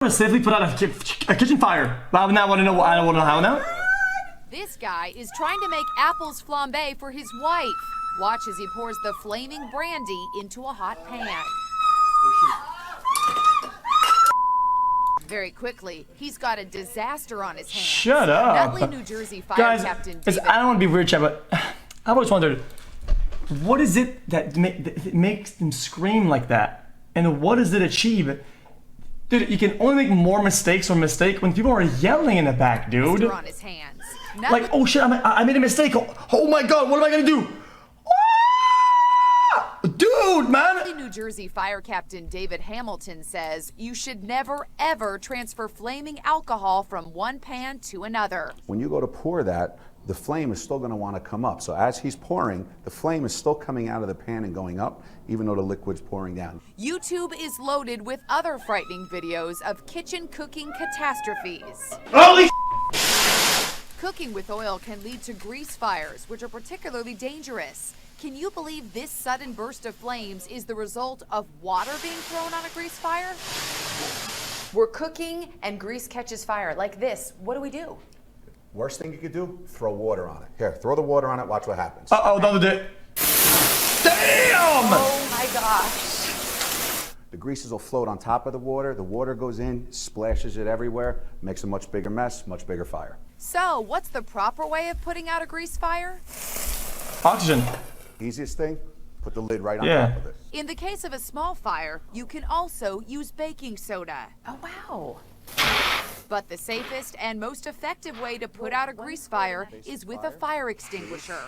safely put out a kitchen fire. I want to know how now. This guy is trying to make apples flambé for his wife. Watch as he pours the flaming brandy into a hot pan. Very quickly, he's got a disaster on his hands. Shut up. Nutley, New Jersey Fire Guys, Captain I don't want to be weird, Chad, but I've always wondered, what is it that makes them scream like that? And what does it achieve? Dude, you can only make more mistakes when people are yelling in the back, dude. On his hands. Like, oh shit, I made a mistake. Oh my god, what am I gonna do? Ah! Dude, man! New Jersey Fire Captain David Hamilton says you should never ever transfer flaming alcohol from one pan to another. When you go to pour that, the flame is still going to want to come up. So as he's pouring, the flame is still coming out of the pan and going up, even though the liquid's pouring down. YouTube is loaded with other frightening videos of kitchen cooking catastrophes. Holy Cooking with oil can lead to grease fires, which are particularly dangerous. Can you believe this sudden burst of flames is the result of water being thrown on a grease fire? We're cooking and grease catches fire like this. What do we do? Worst thing you could do, throw water on it. Here, throw the water on it, watch what happens. Uh-oh, don't do it. Damn! Oh my gosh. The greases will float on top of the water goes in, splashes it everywhere, makes a much bigger mess, much bigger fire. So, what's the proper way of putting out a grease fire? Oxygen. Easiest thing, put the lid right on top of it. In the case of a small fire, you can also use baking soda. Oh, wow. But the safest and most effective way to put out a grease fire is with a fire extinguisher.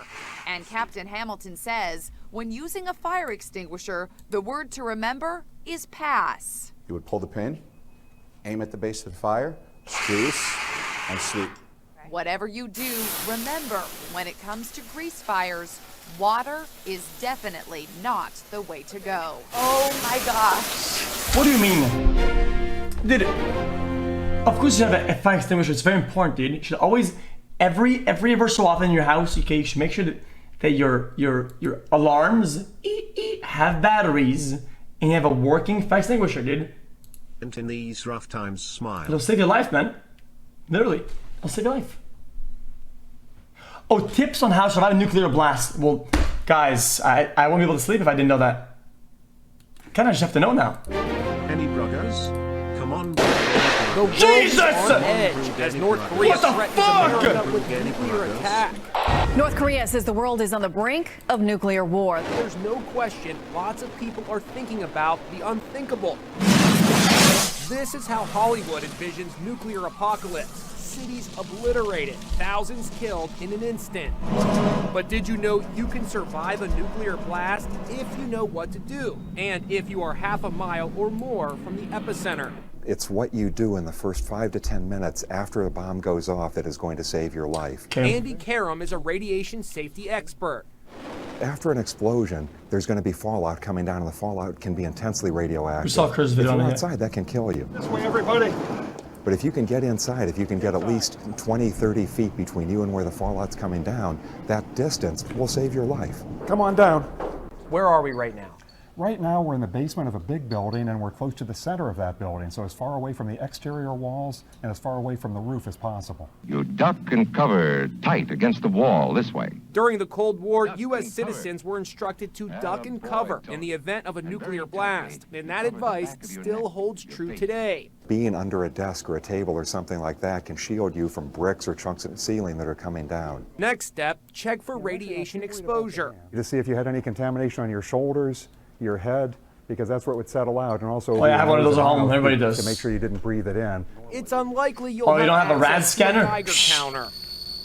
And Captain Hamilton says, when using a fire extinguisher, the word to remember is pass. You would pull the pin, aim at the base of the fire, squeeze, and sweep. Whatever you do, remember, when it comes to grease fires, water is definitely not the way to go. Oh my gosh. What do you mean? Dude, of course you have a fire extinguisher. It's very important, dude. You should always, every ever so often in your house, you should make sure that your alarms have batteries and you have a working fire extinguisher, dude. And in these rough times, smile. It'll save your life, man. Literally, it'll save your life. Oh, tips on how to survive a nuclear blast. Well, guys, I won't be able to sleep if I didn't know that. Kind of just have to know now. Any brothers? Come on. The world Jesus! is on edge as North Korea What the threatens fuck? America with nuclear attack. North Korea says the world is on the brink of nuclear war. There's no question lots of people are thinking about the unthinkable. This is how Hollywood envisions nuclear apocalypse. Cities obliterated, thousands killed in an instant. But did you know you can survive a nuclear blast if you know what to do, and if you are half a mile or more from the epicenter? It's what you do in the first 5 to 10 minutes after a bomb goes off that is going to save your life. Andy Karam is a radiation safety expert. After an explosion, there's going to be fallout coming down, and the fallout can be intensely radioactive. We saw Kurt's If video on you're it. outside, that can kill you. This way, everybody. But if you can get inside, if you can get at least 20, 30 feet between you and where the fallout's coming down, that distance will save your life. Come on down. Where are we right now? Right now, we're in the basement of a big building, and we're close to the center of that building, so as far away from the exterior walls and as far away from the roof as possible. You duck and cover tight against the wall this way. During the Cold War, U.S. citizens were instructed to duck and cover in the event of a nuclear blast, and that advice still holds true today. Being under a desk or a table or something like that can shield you from bricks or chunks of the ceiling that are coming down. Next step, check for radiation exposure. To see if you had any contamination on your shoulders, your head, because that's where it would settle out, and also Oh yeah, I have one of those at home. Everybody does. to make sure you didn't breathe it in. It's unlikely you'll Oh, you don't have a rad access to scanner? Geiger counter.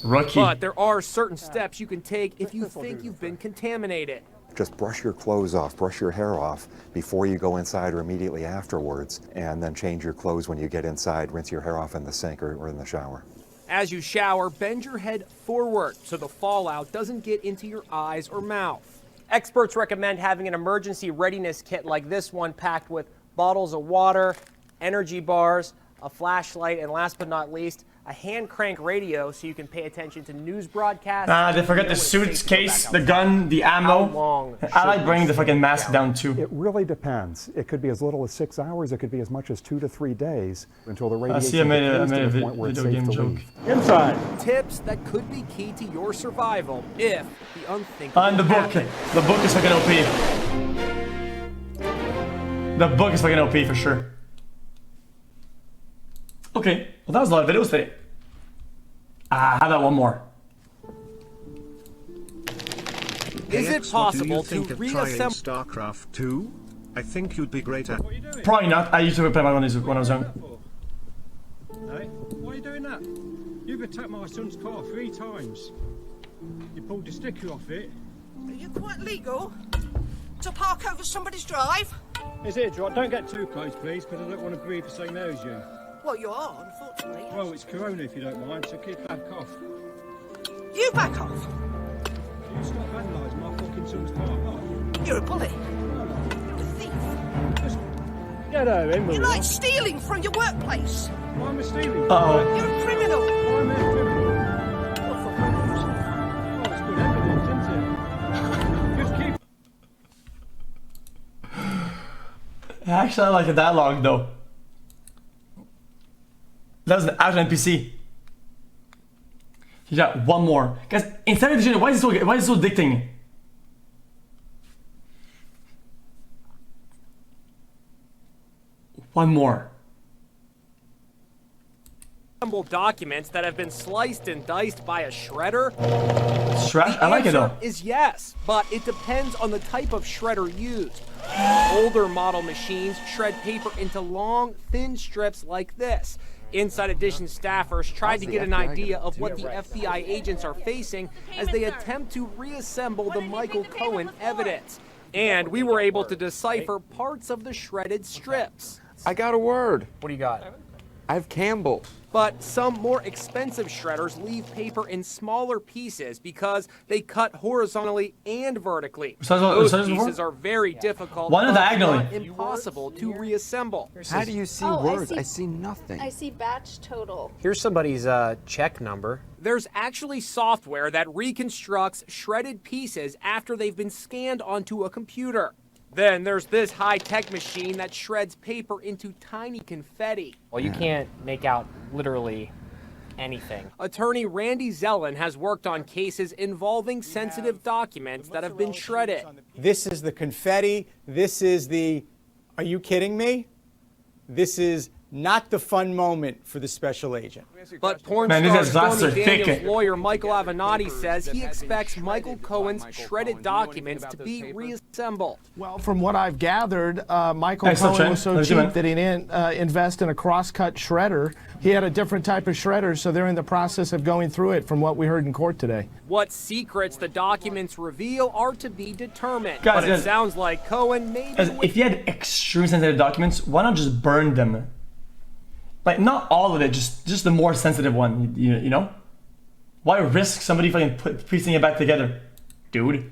Rookie. But there are certain steps you can take if you think you've been contaminated. Just brush your clothes off, brush your hair off before you go inside or immediately afterwards, and then change your clothes when you get inside, rinse your hair off in the sink or in the shower. As you shower, bend your head forward so the fallout doesn't get into your eyes or mouth. Experts recommend having an emergency readiness kit like this one packed with bottles of water, energy bars, a flashlight, and last but not least, a hand crank radio so you can pay attention to news broadcasts. They forgot the suitcase, the gun, the ammo. I like bringing the fucking mask down too. It really depends. It could be as little as 6 hours. It could be as much as 2 to 3 days until the radiation I made decays a to the point where it's video safe game to joke. leave. Inside. Tips that could be key to your survival if the unthinkable And the book. happens. The book is fucking OP. The book is fucking OP for sure. Okay, well that was a lot of videos today. How about one more? Is it possible to think of trying reassemble? StarCraft 2? I think you'd be great at. Probably not. I used to play when I was young. Hey, why are you doing that? You've attacked my son's car 3 times. You pulled the sticker off it. Are you quite legal to park over somebody's drive? Is it, right? Don't get too close, please, because I don't want to breathe the same air as you. Well, you are, unfortunately. Yes. Well, it's corona if you don't mind, so keep back off. You back off. You stop vandalising my fucking son's car. Oh. You're a bully. You're a thief. Just get over him. You're like stealing from your workplace. Why am I stealing? Uh-oh. You're a criminal. Why am I a criminal? Oh, it's good evidence, isn't it? Just keep... Actually, I like the dialogue though. That was an actual NPC. You got one more. Guys, instead of the why is it so addicting? One more. Documents that have been sliced and diced by a shredder? Shred? I like it though. Is yes, but it depends on the type of shredder used. Older model machines shred paper into long, thin strips like this. Inside Edition staffers tried to get an idea of what the FBI agents are facing as they attempt to reassemble the Michael Cohen evidence. And we were able to decipher parts of the shredded strips. I got a word. What do you got? I have Campbell. But some more expensive shredders leave paper in smaller pieces because they cut horizontally and vertically. Those pieces are very difficult, One but diagonally. not impossible to reassemble. How do you see words? I see nothing. I see batch total. Here's somebody's check number. There's actually software that reconstructs shredded pieces after they've been scanned onto a computer. Then there's this high-tech machine that shreds paper into tiny confetti. Well, you can't make out literally anything. Attorney Randy Zellen has worked on cases involving sensitive documents that have been shredded. This is the confetti. This is the, are you kidding me? This is not the fun moment for the special agent. But porn star Stormy Daniels' lawyer Michael Avenatti says he expects Michael Cohen's shredded documents to be reassembled. Well, from what I've gathered, Michael Cohen was so cheap that he didn't invest in a cross-cut shredder. He had a different type of shredder, so they're in the process of going through it from what we heard in court today. What secrets the documents reveal are to be determined. Guys, but it sounds like Cohen maybe... If you had extremely sensitive documents, why not just burn them? Like, not all of it, just the more sensitive one, you know? Why risk somebody fucking piecing it back together? Dude.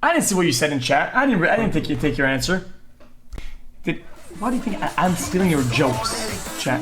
I didn't see what you said in chat. I didn't take your answer. Why do you think I'm stealing your jokes, chat?